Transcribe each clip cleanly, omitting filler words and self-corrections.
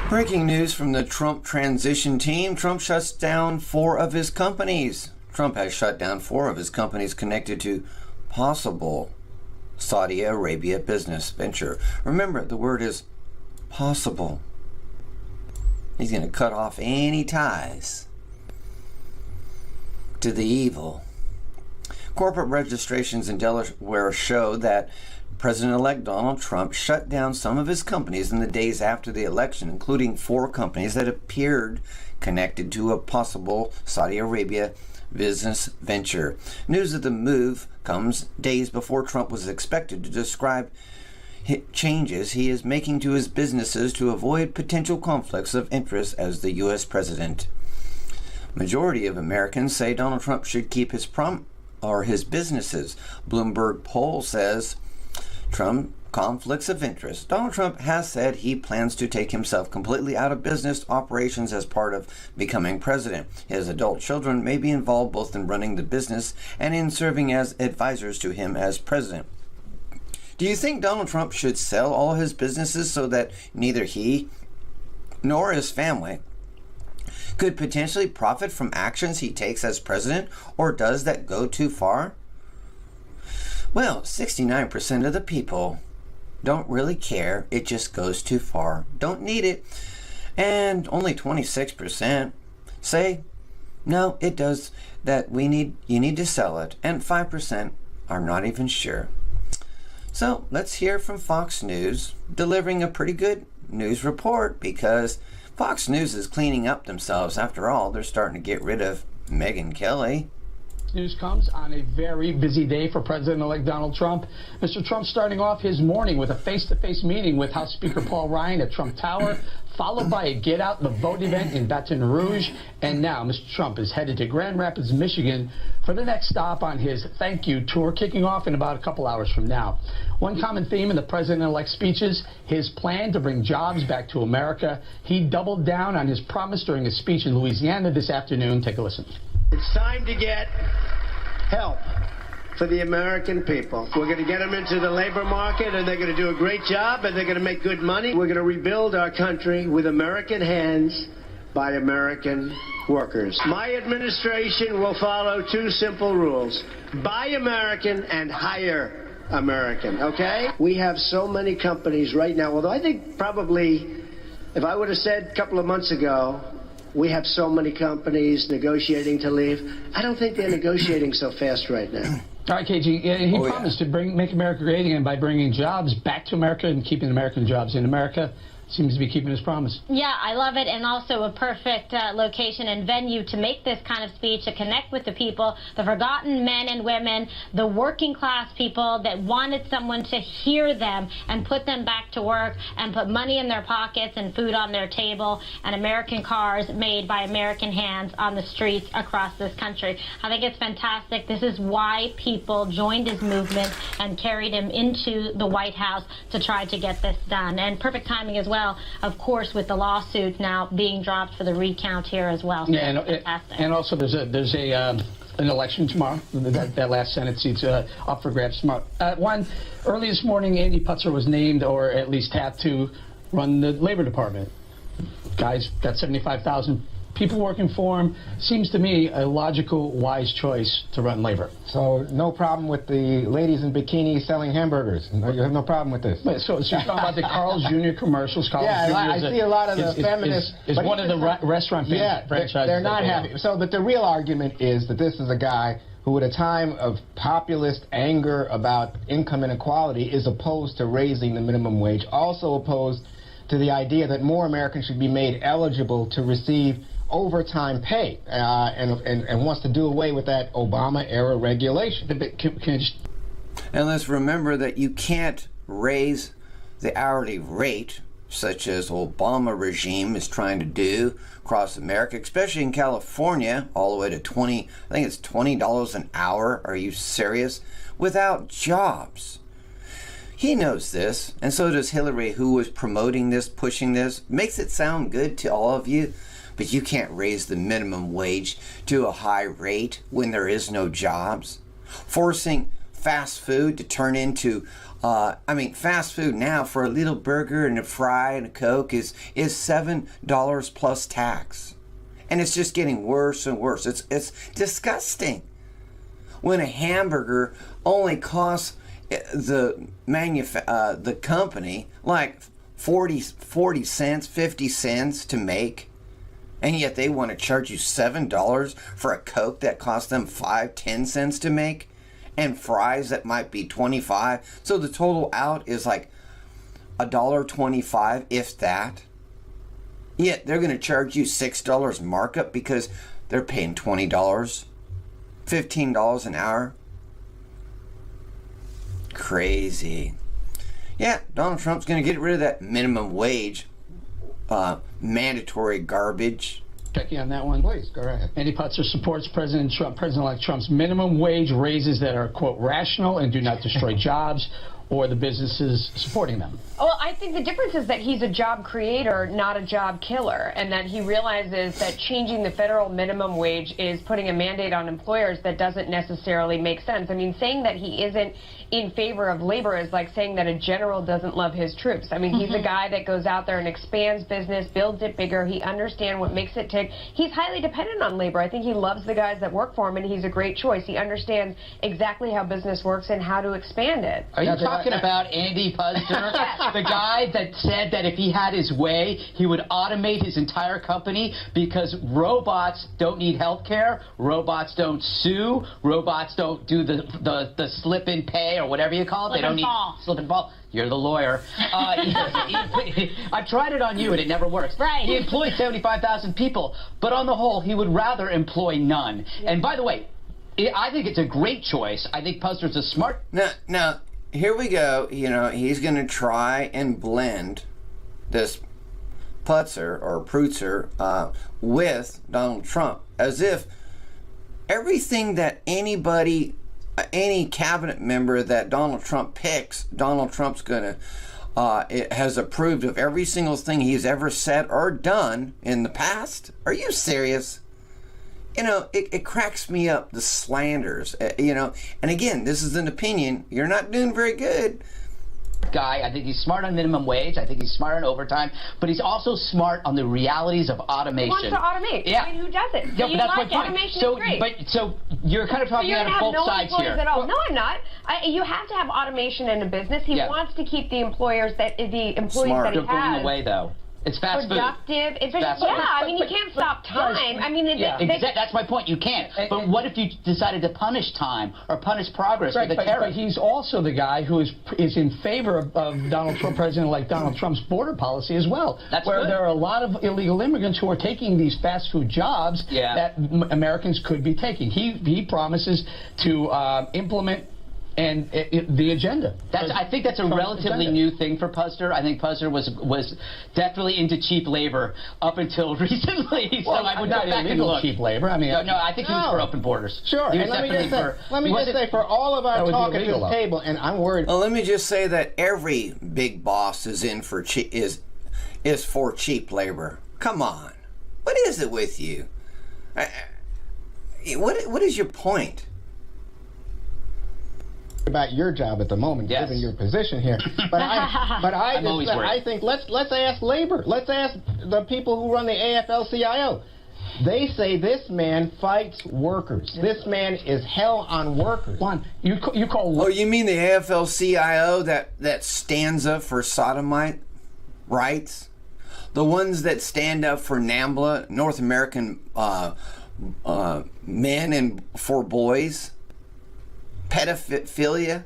Breaking news from the Trump transition team. Trump shuts down 4 of his companies. Trump has shut down 4 of his companies connected to possible Saudi Arabia business venture. Remember, the word is possible. He's going to cut off any ties to the evil. Corporate registrations in Delaware show that President-elect Donald Trump shut down some of his companies in the days after the election, including 4 companies that appeared connected to a possible Saudi Arabia business venture. News of the move comes days before Trump was expected to describe changes he is making to his businesses to avoid potential conflicts of interest as the U.S. president. Majority of Americans say Donald Trump should keep his businesses. Bloomberg poll says Trump conflicts of interest. Donald Trump has said he plans to take himself completely out of business operations as part of becoming president. His adult children may be involved both in running the business and in serving as advisors to him as president. Do you think Donald Trump should sell all his businesses so that neither he nor his family could potentially profit from actions he takes as president, or does that go too far? Well, 69% of the people don't really care. It just goes too far. Don't need it. And only 26% say, no, it does, that you need to sell it. And 5% are not even sure. So let's hear from Fox News, delivering a pretty good news report, because Fox News is cleaning up themselves. After all, they're starting to get rid of Megyn Kelly. News comes on a very busy day for President-elect Donald Trump. Mr. Trump starting off his morning with a face-to-face meeting with House Speaker Paul Ryan at Trump Tower, followed by a Get Out the Vote event in Baton Rouge. And now Mr. Trump is headed to Grand Rapids, Michigan for the next stop on his thank you tour, kicking off in about a couple hours from now. One common theme in the President-elect's speeches, his plan to bring jobs back to America. He doubled down on his promise during his speech in Louisiana this afternoon. Take a listen. It's time to get help for the American people. We're going to get them into the labor market, and they're going to do a great job, and they're going to make good money. We're going to rebuild our country with American hands by American workers. My administration will follow 2 simple rules: buy American and hire American, okay? We have so many companies right now, although I think probably, if I would have said a couple of months ago, we have so many companies negotiating to leave, I don't think they're negotiating so fast right now. All right, KG, he promised to make America great again by bringing jobs back to America and keeping American jobs in America. Seems to be keeping his promise. Yeah, I love it, and also a perfect location and venue to make this kind of speech, to connect with the people, the forgotten men and women, the working class people that wanted someone to hear them and put them back to work and put money in their pockets and food on their table and American cars made by American hands on the streets across this country. I think it's fantastic. This is why people joined his movement and carried him into the White House to try to get this done. And perfect timing as well, of course, with the lawsuit now being dropped for the recount here as well. So yeah, and also there's an election tomorrow. That last Senate seat's up for grabs tomorrow. Early this morning, Andy Putzer was named, or at least tapped, to run the Labor Department. Guy's got 75,000 people working for him. Seems to me a logical, wise choice to run labor. So no problem with the ladies in bikinis selling hamburgers? You have no problem with this? Wait, so you're talking about the Carl's Jr. commercials? Carl's yeah, Jr. I see a lot of the feminists. Is one of the restaurant franchises. They're not happy. But the real argument is that this is a guy who, at a time of populist anger about income inequality, is opposed to raising the minimum wage, also opposed to the idea that more Americans should be made eligible to receive overtime pay, and wants to do away with that Obama-era regulation. And let's remember that you can't raise the hourly rate, such as Obama regime is trying to do across America, especially in California, all the way to I think it's $20 an hour. Are you serious? Without jobs. He knows this, and so does Hillary, who was promoting this, pushing this. Makes it sound good to all of you, but you can't raise the minimum wage to a high rate when there is no jobs. Forcing fast food to turn into, fast food now for a little burger and a fry and a Coke is $7 plus tax. And it's just getting worse and worse. It's disgusting. When a hamburger only costs the company like 40 cents, 50 cents to make, and yet they want to charge you $7 for a Coke that costs them 5-10 cents to make, and fries that might be 25. So the total out is like $1.25, if that. Yet they're going to charge you $6 markup because they're paying $20, $15 an hour. Crazy. Yeah, Donald Trump's going to get rid of that minimum wage, mandatory garbage. Checking on that one. Please, go ahead. Andy Putzer supports President-elect Trump's minimum wage raises that are, quote, rational and do not destroy jobs or the businesses supporting them. Well, I think the difference is that he's a job creator, not a job killer, and that he realizes that changing the federal minimum wage is putting a mandate on employers that doesn't necessarily make sense. I mean, saying that he isn't in favor of labor is like saying that a general doesn't love his troops. I mean, he's a guy that goes out there and expands business, builds it bigger. He understands what makes it tick. He's highly dependent on labor. I think he loves the guys that work for him, and he's a great choice. He understands exactly how business works and how to expand it. Are you talking about Andy Puzder? The guy that said that if he had his way, he would automate his entire company because robots don't need health care, robots don't sue, robots don't do the slip and pay or whatever you call it. Slip They don't and need fall. slip and fall. You're the lawyer. I've tried it on you and it never works. Right. He employed 75,000 people, but on the whole, he would rather employ none. And by the way, I think it's a great choice. I think Puzzer's a smart... Now, here we go. You know, he's going to try and blend this Putzer or Prutzer with Donald Trump as if everything that any cabinet member that Donald Trump picks, Donald Trump's going to has approved of every single thing he's ever said or done in the past. Are you serious? You know, it cracks me up, the slanders, and again, this is an opinion. You're not doing very good. Guy. I think he's smart on minimum wage. I think he's smart on overtime, but he's also smart on the realities of automation. Who wants to automate? Yeah. I mean, who doesn't? Yeah, but that's like my point. automation So, is great. so you're kind of talking you're out gonna of have both no sides employees here. at all. No, I'm not. You have to have automation in a business. He Yeah. wants to keep the employees Smart. that he They're going has away, though. It's fast food. productive. It's Fast food. I mean, you can't stop time. I mean, That's my point. You can't. But what if you decided to punish time or punish progress with a But carrot? he's also the guy who is in favor of Donald Trump, President-elect Donald Trump's border policy as well. That's where good. there are a lot of illegal immigrants who are taking these fast food jobs that Americans could be taking. He promises to implement the agenda. I think that's a relatively new thing for Puzder. I think Puzder was definitely into cheap labor up until recently. So I would go back and look. Cheap labor. I mean, no, I think he was for open borders. Sure. He And was let me just say, for all of our That would be talk at illegal, this though. table, and I'm worried. Well, let me just say that every big boss is in for is for cheap labor. Come on, what is it with you? What is your point? About your job at the moment, Yes. given your position here, but I think let's ask labor. Let's ask the people who run the AFL-CIO. They say this man fights workers. This man is hell on workers. Juan, you call. Oh, you mean the AFL-CIO that stands up for sodomite rights? The ones that stand up for NAMBLA, North American men and for boys? Pedophilia?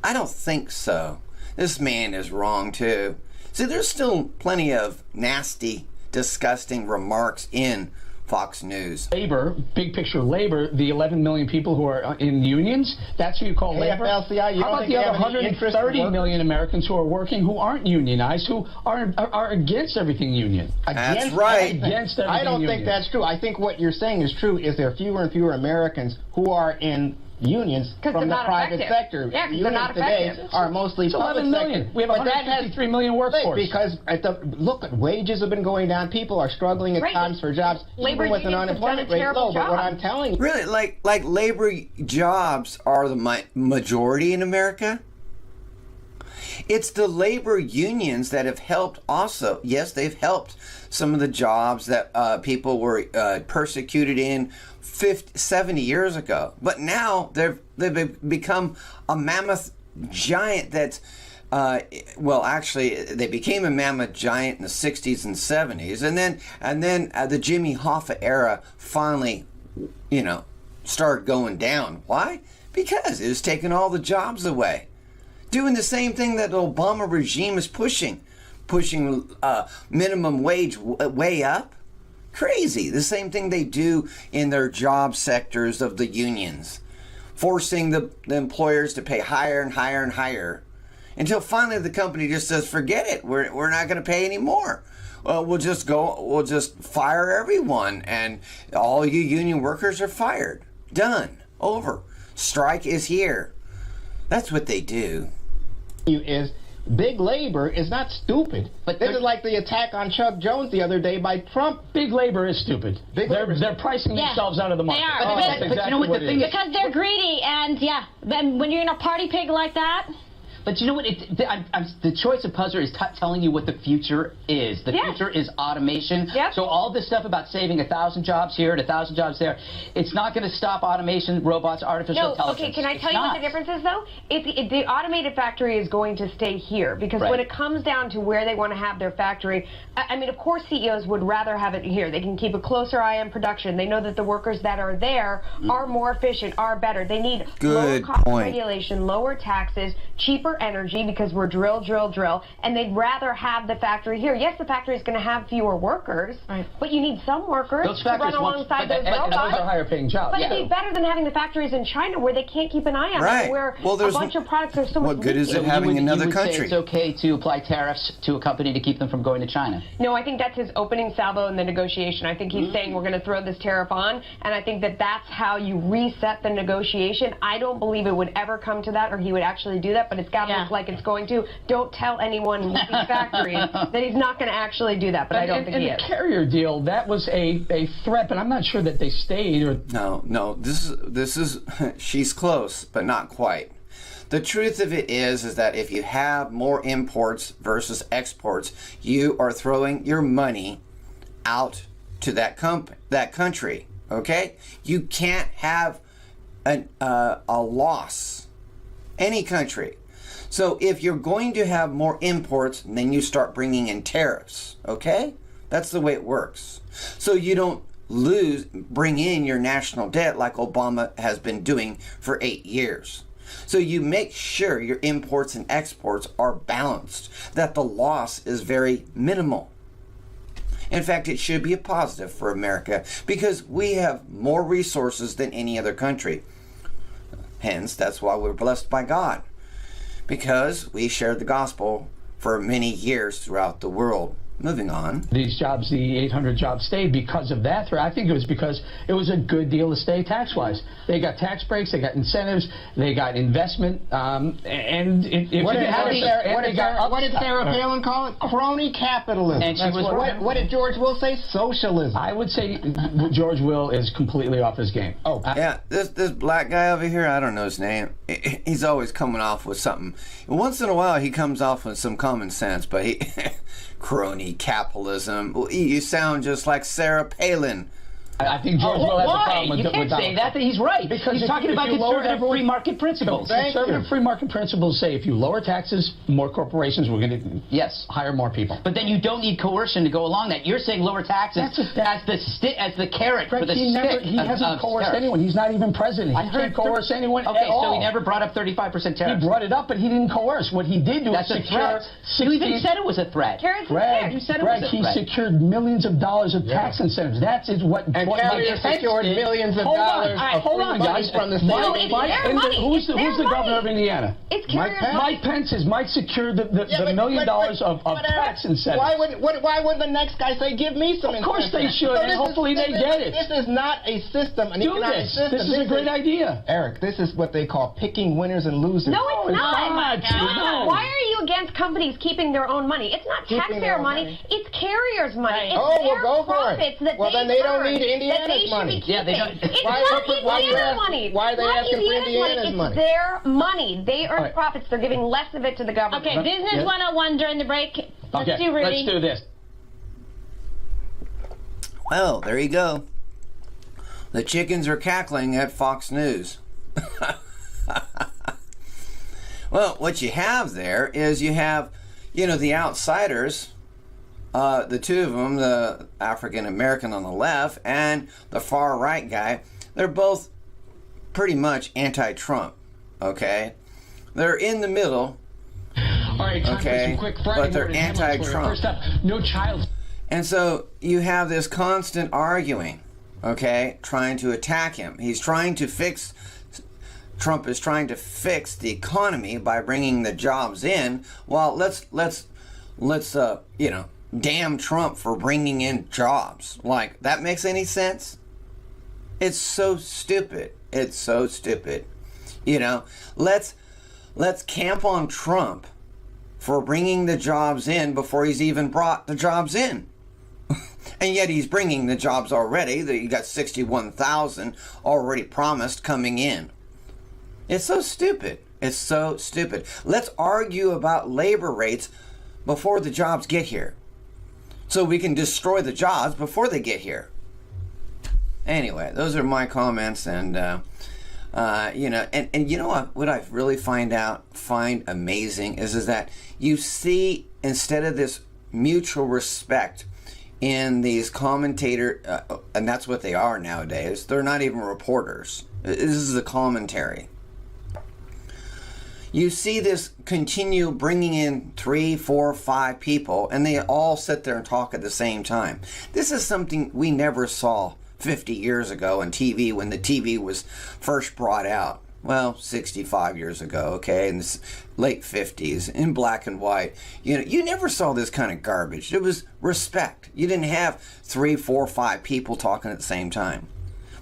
I don't think so. This man is wrong too. See, there's still plenty of nasty, disgusting remarks in Fox News. Labor, big picture labor, the 11 million people who are in unions, that's who you call labor. AFL-CIO, you How don't about think the they other have any interest in 130 work? million Americans who are working who aren't unionized, who are against everything union? That's right. Against everything I don't union. think that's true. I think what you're saying is true. Is there fewer and fewer Americans who are in unions 'Cause from they're the not private effective. sector. Yeah, 'cause they're Unions not today effective. are mostly It's public 11 million. sector. We have But that has 153 million workforce. because look, wages have been going down. People are struggling at Right. times for jobs, Labor even with an unions have done a unemployment rate terrible low. But what job. I'm telling you, Really, like labor jobs are the majority in America. It's the labor unions that have helped also. Yes, they've helped some of the jobs that people were persecuted in 70 years ago. But now they've become a mammoth giant that's, well, actually, they became a mammoth giant in the 60s and 70s. And then the Jimmy Hoffa era finally, started going down. Why? Because it was taking all the jobs away. Doing the same thing that the Obama regime is pushing minimum wage way up. Crazy. The same thing they do in their job sectors of the unions, forcing the employers to pay higher and higher and higher, until finally the company just says, "Forget it. We're not going to pay anymore. Well, we'll just fire everyone, and all you union workers are fired. Done. Over. Strike is here." That's what they do. is big labor is not stupid. But this is like the attack on Chuck Jones the other day by Trump. Big labor is stupid. They're pricing Yeah, themselves out of the market. they are. That's But exactly you know what the it thing is. Because they're greedy, and then when you're in a party pig like that. But you know what? The choice of puzzler is telling you what the future is. The future is automation. Yep. So all this stuff about saving 1,000 jobs here and 1,000 jobs there, it's not going to stop automation, robots, artificial intelligence. Okay, can I It's tell you what not. the difference is, though? The automated factory is going to stay here, because Right. when it comes down to where they want to have their factory, I mean, of course CEOs would rather have it here. They can keep a closer eye on production. They know that the workers that are there are more efficient, are better. They need lower Good cost point. regulation, lower taxes, cheaper energy, because we're drill, and they'd rather have the factory here. Yes, the factory is going to have fewer workers, but you need some workers Those to run factories want- alongside but- those and robots. Those are higher paying jobs. But it'd be better than having the factories in China where they can't keep an eye on Right. it, where Well, a there's bunch of products are so much what good is leaking. it having another you would country? Say it's okay to apply tariffs to a company to keep them from going to China. No, I think that's his opening salvo in the negotiation. I think he's saying we're going to throw this tariff on, and I think that that's how you reset the negotiation. I don't believe it would ever come to that, or he would actually do that, but it's got to look like it's going to. Don't tell anyone in these factories that he's not going to actually do that, but I don't think he and is. the Carrier deal, that was a threat, but I'm not sure that they stayed. Or No, this is she's close, but not quite. The truth of it is that if you have more imports versus exports, you are throwing your money out to that country. Okay, you can't have a loss. Any country. So if you're going to have more imports, then you start bringing in tariffs. Okay, that's the way it works. So you don't bring in your national debt like Obama has been doing for 8 years. So you make sure your imports and exports are balanced, that the loss is very minimal. In fact, it should be a positive for America because we have more resources than any other country. Hence, that's why we're blessed by God, because we shared the gospel for many years throughout the world. Moving on. these jobs, the 800 jobs stayed because of that threat. I think it was because it was a good deal to stay tax-wise. They got tax breaks, they got incentives, they got investment, and What did Sarah Palin call it? Crony capitalism. And she was what did George Will say? Socialism. I would say George Will is completely off his game. Oh, Yeah, this black guy over here, I don't know his name. He's always coming off with something. Once in a while, he comes off with some common sense, but he crony capitalism. You sound just like Sarah Palin. I think George Will has a problem with You can't Donald say that. He's right. Because he's if talking about you lower conservative free market principles. Conservative free market principles say if you lower taxes, more corporations, we're going to hire more people. But then you don't need coercion to go along that. You're saying lower taxes as the carrot for the stick. He hasn't coerced anyone. He's not even president. He can't coerce anyone Okay, at all. so he never brought up 35% tariffs. He brought it up, but he didn't coerce. What he did do That's was a secure threat. You even said it was a threat. Carrots and Greg, sticks. You said it was a he threat. secured millions of dollars of tax incentives. That is what And carrier secured millions of dollars of Hold free on, money guys. from the No, state. it's their money. Who's the It's their governor of money. Indiana? It's Mike carriers' Pence. money. Mike Pence secured the $1 million of tax incentives. Why would the next guy say, give me some Of course they incentives? should, and hopefully they get it. This is not a system, an Do economic this. system. This is a great idea. Eric, this is what they call picking winners and losers. No, it's not. No. Why are you against companies keeping their own money? It's not Keeping their taxpayer own money. money. It's carriers' money. Right. It's Oh, well, their go for it. profits that Well, then they don't earned need Indiana's that they should money. be keeping. Yeah, they don't. It's Why not are you Indiana's asking- money. why are they It's not asking for Indiana's money? It's their money. They earn right. profits. They're giving less of it to the government. Okay, Business Yes. 101 during the break. Let's Okay, do Rudy. let's do this. Well, there you go. The chickens are cackling at Fox News. Well, what you have there is you have, the outsiders, the two of them, the African American on the left and the far right guy. They're both pretty much anti-Trump. Okay, they're in the middle. All right, time Okay, for some quick Friday but they're morning headlines for you. anti-Trump. First up, no child. And so you have this constant arguing, okay, trying to attack him. Trump is trying to fix the economy by bringing the jobs in. Well, let's damn Trump for bringing in jobs. Like, that makes any sense? It's so stupid. It's so stupid. Let's camp on Trump for bringing the jobs in before he's even brought the jobs in. And yet he's bringing the jobs already. You got 61,000 already promised coming in. It's so stupid. It's so stupid. Let's argue about labor rates before the jobs get here, so we can destroy the jobs before they get here. Anyway, those are my comments, and and you know what I really find amazing is that you see, instead of this mutual respect in these commentators, and that's what they are nowadays. They're not even reporters. This is a commentary. You see this continue bringing in 3, 4, 5 people, and they all sit there and talk at the same time. This is something we never saw 50 years ago on TV, when the TV was first brought out. Well, 65 years ago, okay, in the late 50s, in black and white. You never saw this kind of garbage. It was respect. You didn't have 3, 4, 5 people talking at the same time.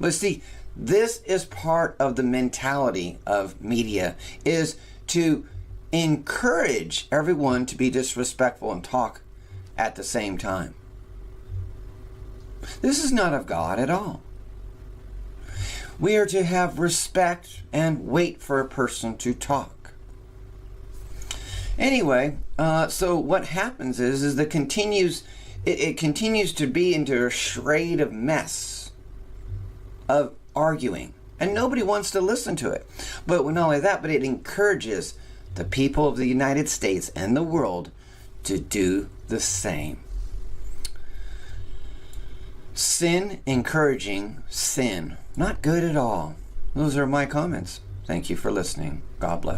But see, this is part of the mentality of media, is to encourage everyone to be disrespectful and talk at the same time. This is not of God at all. We are to have respect and wait for a person to talk. Anyway, so what happens is it continues to be into a charade of mess, of arguing. And nobody wants to listen to it. But not only that, but it encourages the people of the United States and the world to do the same. Sin encouraging sin. Not good at all. Those are my comments. Thank you for listening. God bless.